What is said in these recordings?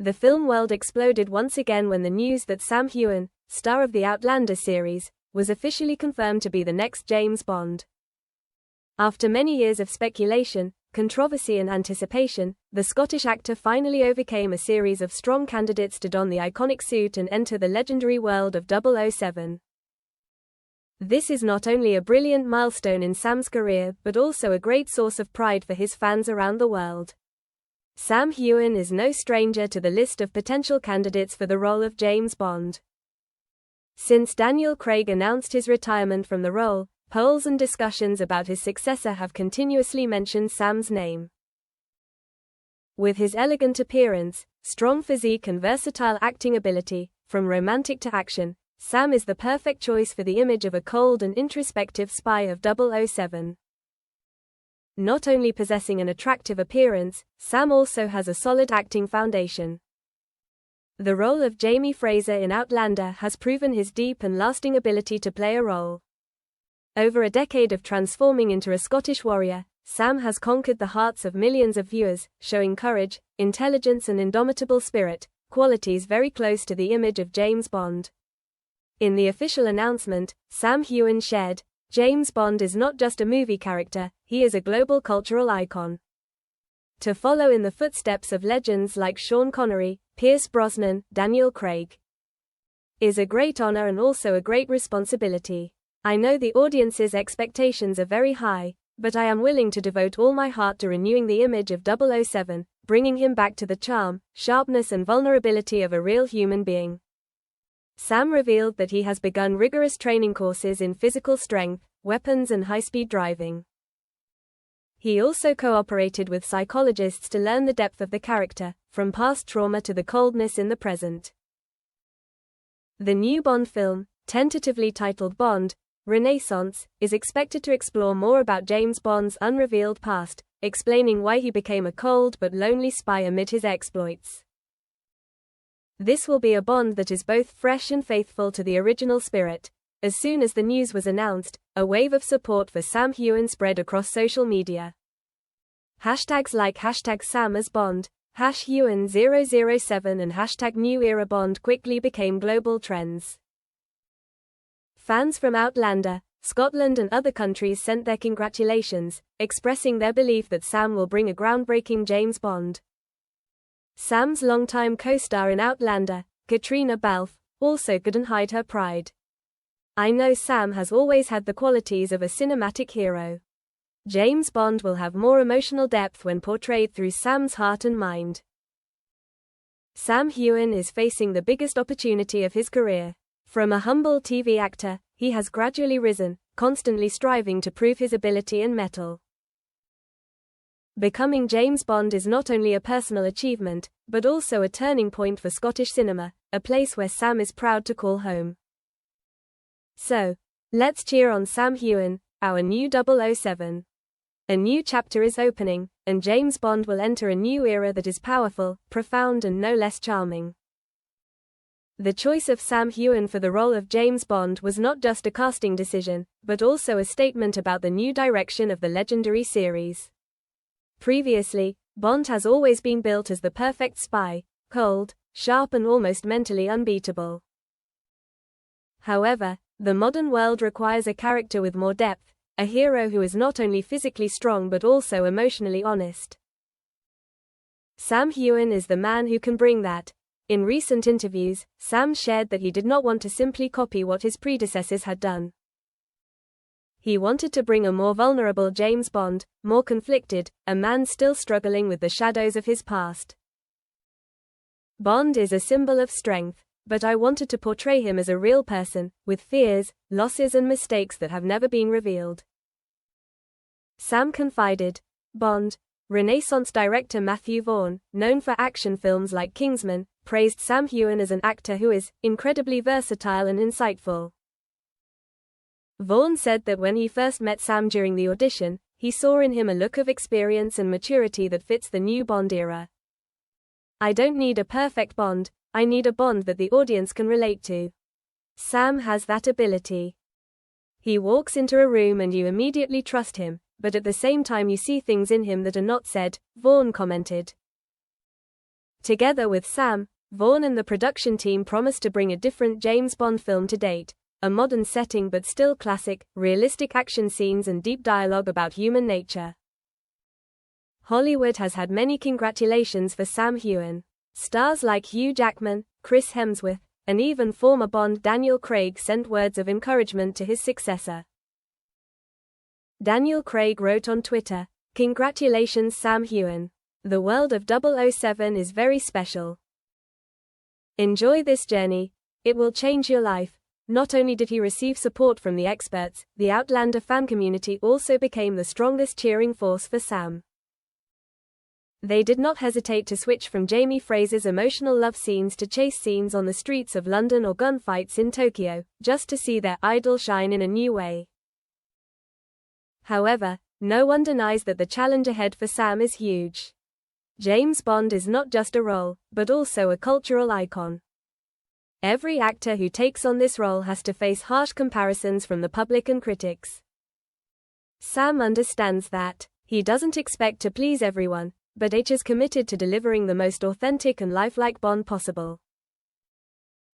The film world exploded once again when the news that Sam Heughan, star of the Outlander series, was officially confirmed to be the next James Bond. After many years of speculation, controversy and anticipation, the Scottish actor finally overcame a series of strong candidates to don the iconic suit and enter the legendary world of 007. This is not only a brilliant milestone in Sam's career but also a great source of pride for his fans around the world. Sam Heughan is no stranger to the list of potential candidates for the role of James Bond. Since Daniel Craig announced his retirement from the role, polls and discussions about his successor have continuously mentioned Sam's name. With his elegant appearance, strong physique and versatile acting ability, from romantic to action, Sam is the perfect choice for the image of a cold and introspective spy of 007. Not only possessing an attractive appearance, Sam also has a solid acting foundation. The role of Jamie Fraser in Outlander has proven his deep and lasting ability to play a role. Over a decade of transforming into a Scottish warrior, Sam has conquered the hearts of millions of viewers, showing courage, intelligence and indomitable spirit, qualities very close to the image of James Bond. In the official announcement, Sam Heughan shared, "James Bond is not just a movie character, he is a global cultural icon. To follow in the footsteps of legends like Sean Connery, Pierce Brosnan, Daniel Craig is a great honor and also a great responsibility. I know the audience's expectations are very high, but I am willing to devote all my heart to renewing the image of 007, bringing him back to the charm, sharpness and vulnerability of a real human being." Sam revealed that he has begun rigorous training courses in physical strength, weapons and high-speed driving. He also cooperated with psychologists to learn the depth of the character, from past trauma to the coldness in the present. The new Bond film, tentatively titled Bond: Renaissance, is expected to explore more about James Bond's unrevealed past, explaining why he became a cold but lonely spy amid his exploits. This will be a Bond that is both fresh and faithful to the original spirit. As soon as the news was announced, a wave of support for Sam Heughan spread across social media. Hashtags like #SamAsBond, #Heughan007 and #NewEraBond quickly became global trends. Fans from Outlander, Scotland and other countries sent their congratulations, expressing their belief that Sam will bring a groundbreaking James Bond. Sam's longtime co-star in Outlander, Katrina Balfe, also couldn't hide her pride. "I know Sam has always had the qualities of a cinematic hero. James Bond will have more emotional depth when portrayed through Sam's heart and mind." Sam Heughan is facing the biggest opportunity of his career. From a humble TV actor, he has gradually risen, constantly striving to prove his ability and mettle. Becoming James Bond is not only a personal achievement, but also a turning point for Scottish cinema, a place where Sam is proud to call home. So, let's cheer on Sam Heughan, our new 007. A new chapter is opening, and James Bond will enter a new era that is powerful, profound and no less charming. The choice of Sam Heughan for the role of James Bond was not just a casting decision, but also a statement about the new direction of the legendary series. Previously, Bond has always been built as the perfect spy, cold, sharp and almost mentally unbeatable. However, the modern world requires a character with more depth, a hero who is not only physically strong but also emotionally honest. Sam Heughan is the man who can bring that. In recent interviews, Sam shared that he did not want to simply copy what his predecessors had done. He wanted to bring a more vulnerable James Bond, more conflicted, a man still struggling with the shadows of his past. "Bond is a symbol of strength, but I wanted to portray him as a real person, with fears, losses and mistakes that have never been revealed." Sam confided. Bond: Renaissance director Matthew Vaughn, known for action films like Kingsman, praised Sam Heughan as an actor who is incredibly versatile and insightful. Vaughn said that when he first met Sam during the audition, he saw in him a look of experience and maturity that fits the new Bond era. "I don't need a perfect Bond, I need a Bond that the audience can relate to. Sam has that ability. He walks into a room and you immediately trust him, but at the same time you see things in him that are not said," Vaughn commented. Together with Sam, Vaughan and the production team promised to bring a different James Bond film to date, a modern setting but still classic, realistic action scenes and deep dialogue about human nature. Hollywood has had many congratulations for Sam Heughan. Stars like Hugh Jackman, Chris Hemsworth, and even former Bond Daniel Craig sent words of encouragement to his successor. Daniel Craig wrote on Twitter, "Congratulations Sam Heughan. The world of 007 is very special. Enjoy this journey, it will change your life." Not only did he receive support from the experts, the Outlander fan community also became the strongest cheering force for Sam. They did not hesitate to switch from Jamie Fraser's emotional love scenes to chase scenes on the streets of London or gunfights in Tokyo, just to see their idol shine in a new way. However, no one denies that the challenge ahead for Sam is huge. James Bond is not just a role, but also a cultural icon. Every actor who takes on this role has to face harsh comparisons from the public and critics. Sam understands that. He doesn't expect to please everyone, but is committed to delivering the most authentic and lifelike Bond possible.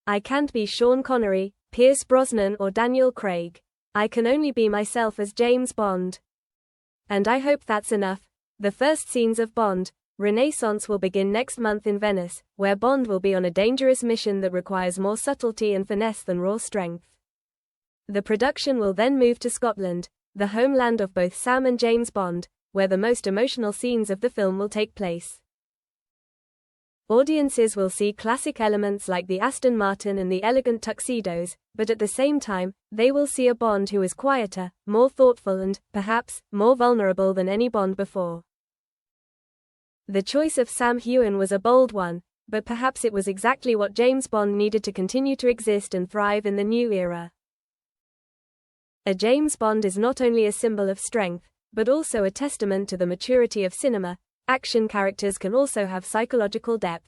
"I can't be Sean Connery, Pierce Brosnan or Daniel Craig. I can only be myself as James Bond. And I hope that's enough." The first scenes of Bond Renaissance will begin next month in Venice, where Bond will be on a dangerous mission that requires more subtlety and finesse than raw strength. The production will then move to Scotland, the homeland of both Sam and James Bond, where the most emotional scenes of the film will take place. Audiences will see classic elements like the Aston Martin and the elegant tuxedos, but at the same time, they will see a Bond who is quieter, more thoughtful and, perhaps, more vulnerable than any Bond before. The choice of Sam Heughan was a bold one, but perhaps it was exactly what James Bond needed to continue to exist and thrive in the new era. A James Bond is not only a symbol of strength, but also a testament to the maturity of cinema. Action characters can also have psychological depth.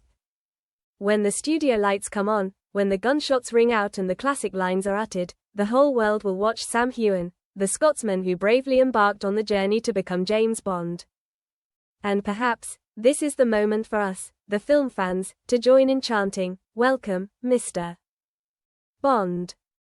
When the studio lights come on, when the gunshots ring out and the classic lines are uttered, the whole world will watch Sam Heughan, the Scotsman who bravely embarked on the journey to become James Bond. And perhaps, this is the moment for us, the film fans, to join in chanting, "Welcome, Mr. Bond."